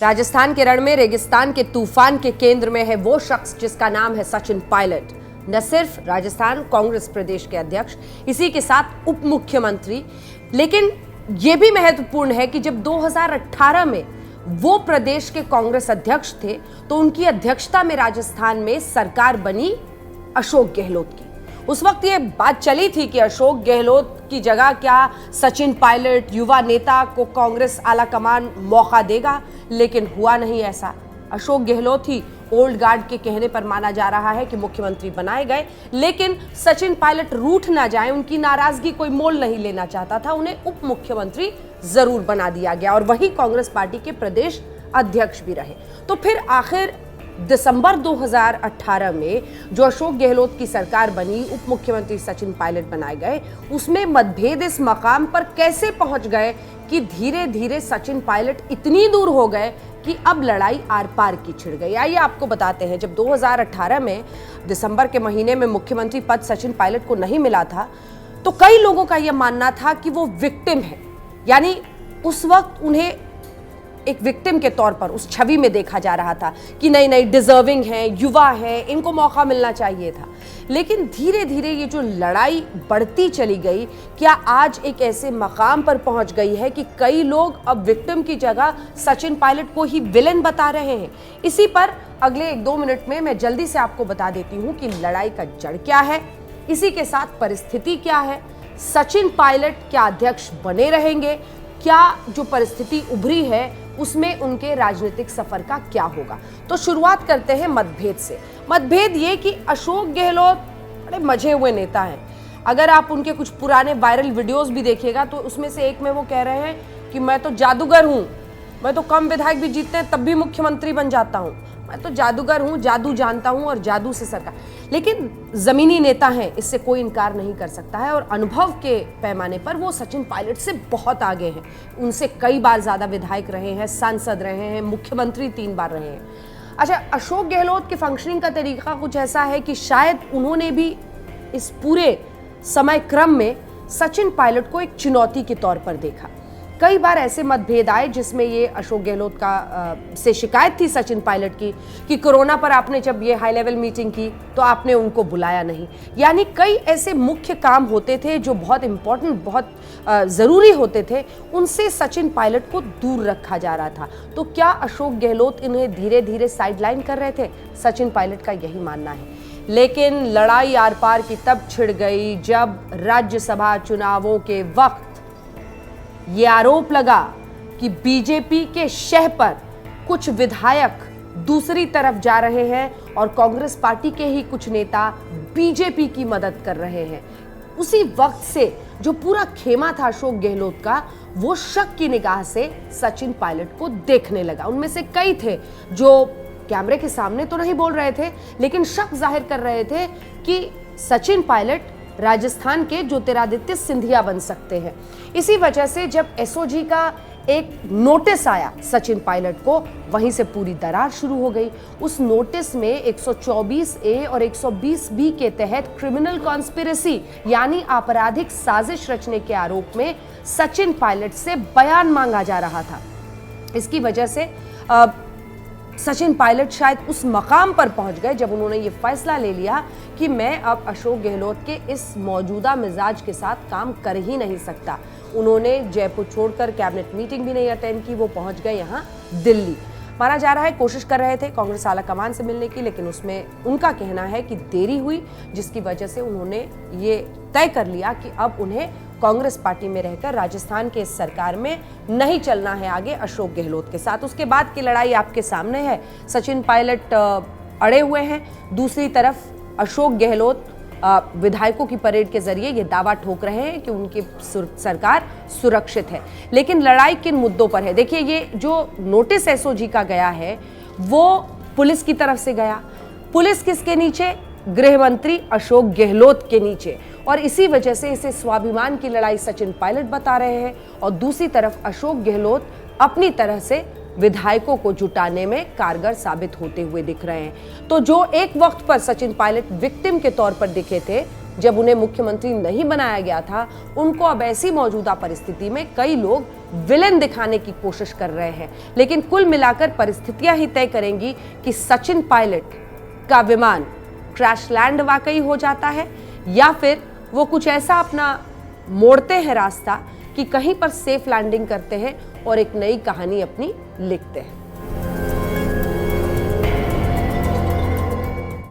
राजस्थान के रण में रेगिस्तान के तूफान के केंद्र में है वो शख्स जिसका नाम है सचिन पायलट। न सिर्फ राजस्थान कांग्रेस प्रदेश के अध्यक्ष, इसी के साथ उप मुख्यमंत्री, लेकिन यह भी महत्वपूर्ण है कि जब 2018 में वो प्रदेश के कांग्रेस अध्यक्ष थे तो उनकी अध्यक्षता में राजस्थान में सरकार बनी अशोक गहलोत की। उस वक्त ये बात चली थी कि अशोक गहलोत की जगह क्या सचिन पायलट युवा नेता को कांग्रेस आलाकमान मौका देगा, लेकिन हुआ नहीं ऐसा। अशोक गहलोत ही ओल्ड गार्ड के कहने पर माना जा रहा है कि मुख्यमंत्री बनाए गए, लेकिन सचिन पायलट रूठ ना जाए, उनकी नाराजगी कोई मोल नहीं लेना चाहता था, उन्हें उप मुख्यमंत्री जरूर बना दिया गया और वही कांग्रेस पार्टी के प्रदेश अध्यक्ष भी रहे। तो फिर आखिर दिसंबर 2018 में जो अशोक गहलोत की सरकार बनी, उप मुख्यमंत्री सचिन पायलट बनाए गए, उसमें मतभेद इस मकाम पर कैसे पहुंच गए कि धीरे धीरे सचिन पायलट इतनी दूर हो गए कि अब लड़ाई आर पार की छिड़ गई। आइए आपको बताते हैं, जब 2018 में दिसंबर के महीने में मुख्यमंत्री पद सचिन पायलट को नहीं मिला था तो कई लोगों का यह मानना था कि वो विक्टिम है, यानी उस वक्त उन्हें एक विक्टिम के तौर पर उस छवि में देखा जा रहा था कि नहीं डिजर्विंग है, युवा है, इनको मौका मिलना चाहिए था। लेकिन धीरे धीरे ये जो लड़ाई बढ़ती चली गई, क्या आज एक ऐसे मकाम पर पहुंच गई है कि कई लोग अब विक्टिम की जगह सचिन पायलट को ही विलेन बता रहे हैं। इसी पर अगले 1-2 मिनट में मैं जल्दी से आपको बता देती हूं कि लड़ाई का जड़ क्या है, इसी के साथ परिस्थिति क्या है, सचिन पायलट क्या अध्यक्ष बने रहेंगे, क्या जो परिस्थिति उभरी है उसमें उनके राजनीतिक सफर का क्या होगा। तो शुरुआत करते हैं मतभेद से। मतभेद ये कि अशोक गहलोत बड़े मजे हुए नेता हैं। अगर आप उनके कुछ पुराने वायरल वीडियोस भी देखिएगा तो उसमें से एक में वो कह रहे हैं कि मैं तो जादूगर हूं, मैं तो कम विधायक भी जीतते हैं तब भी मुख्यमंत्री बन जाता हूं, मैं तो जादूगर हूं, जादू जानता हूं और जादू से सरकार। लेकिन जमीनी नेता हैं, इससे कोई इनकार नहीं कर सकता है और अनुभव के पैमाने पर वो सचिन पायलट से बहुत आगे हैं। उनसे कई बार ज्यादा विधायक रहे हैं, सांसद रहे हैं, मुख्यमंत्री 3 बार रहे हैं। अच्छा, अशोक गहलोत के फंक्शनिंग का तरीका कुछ ऐसा है कि शायद उन्होंने भी इस पूरे समय क्रम में सचिन पायलट को एक चुनौती के तौर पर देखा। कई बार ऐसे मतभेद आए जिसमें ये अशोक गहलोत का से शिकायत थी सचिन पायलट की कि कोरोना पर आपने जब ये हाई लेवल मीटिंग की तो आपने उनको बुलाया नहीं। यानी कई ऐसे मुख्य काम होते थे जो बहुत इंपॉर्टेंट, बहुत ज़रूरी होते थे, उनसे सचिन पायलट को दूर रखा जा रहा था। तो क्या अशोक गहलोत इन्हें धीरे धीरे साइडलाइन कर रहे थे? सचिन पायलट का यही मानना है। लेकिन लड़ाई आर पार की तब छिड़ गई जब राज्यसभा चुनावों के वक्त ये आरोप लगा कि बीजेपी के शह पर कुछ विधायक दूसरी तरफ जा रहे हैं और कांग्रेस पार्टी के ही कुछ नेता बीजेपी की मदद कर रहे हैं। उसी वक्त से जो पूरा खेमा था अशोक गहलोत का, वो शक की निगाह से सचिन पायलट को देखने लगा। उनमें से कई थे जो कैमरे के सामने तो नहीं बोल रहे थे, लेकिन शक जाहिर कर रहे थे कि सचिन पायलट राजस्थान के ज्योतिरादित्य सिंधिया बन सकते हैं। इसी वजह से जब एसओजी का एक नोटिस आया सचिन पायलट को, वहीं से पूरी दरार शुरू हो गई। उस नोटिस में 124A और 120B के तहत क्रिमिनल कॉन्स्पिरेसी यानी आपराधिक साजिश रचने के आरोप में सचिन पायलट से बयान मांगा जा रहा था। इसकी वजह से सचिन पायलट शायद उस मकाम पर पहुंच गए जब उन्होंने ये फैसला ले लिया कि मैं अब अशोक गहलोत के इस मौजूदा मिजाज के साथ काम कर ही नहीं सकता। उन्होंने जयपुर छोड़कर कैबिनेट मीटिंग भी नहीं अटेंड की, वो पहुंच गए यहाँ दिल्ली। माना जा रहा है कोशिश कर रहे थे कांग्रेस आलाकमान से मिलने की, लेकिन उसमें उनका कहना है कि देरी हुई, जिसकी वजह से उन्होंने ये तय कर लिया कि अब उन्हें कांग्रेस पार्टी में रहकर राजस्थान के इस सरकार में नहीं चलना है आगे अशोक गहलोत के साथ। उसके बाद की लड़ाई आपके सामने है। सचिन पायलट अड़े हुए हैं, दूसरी तरफ अशोक गहलोत विधायकों की परेड के जरिए ये दावा ठोक रहे हैं कि उनकी सरकार सुरक्षित है। लेकिन लड़ाई किन मुद्दों पर है? देखिए, ये जो नोटिस एसओजी का गया है वो पुलिस की तरफ से गया। पुलिस किसके नीचे? गृह मंत्री अशोक गहलोत के नीचे। और इसी वजह से इसे स्वाभिमान की लड़ाई सचिन पायलट बता रहे हैं और दूसरी तरफ अशोक गहलोत अपनी तरह से विधायकों को जुटाने में कारगर साबित होते हुए दिख रहे हैं। तो जो एक वक्त पर सचिन पायलट विक्टिम के तौर पर दिखे थे, जब उन्हें मुख्यमंत्री नहीं बनाया गया था, उनको अब ऐसी मौजूदा परिस्थिति में कई लोग विलेन दिखाने की कोशिश कर रहे हैं। लेकिन कुल मिलाकर परिस्थितियां ही तय करेंगी कि सचिन पायलट का विमान क्रैश लैंड वाकई हो जाता है या फिर वो कुछ ऐसा अपना मोड़ते हैं रास्ता कि कहीं पर सेफ लैंडिंग करते हैं और एक नई कहानी अपनी लिखते हैं।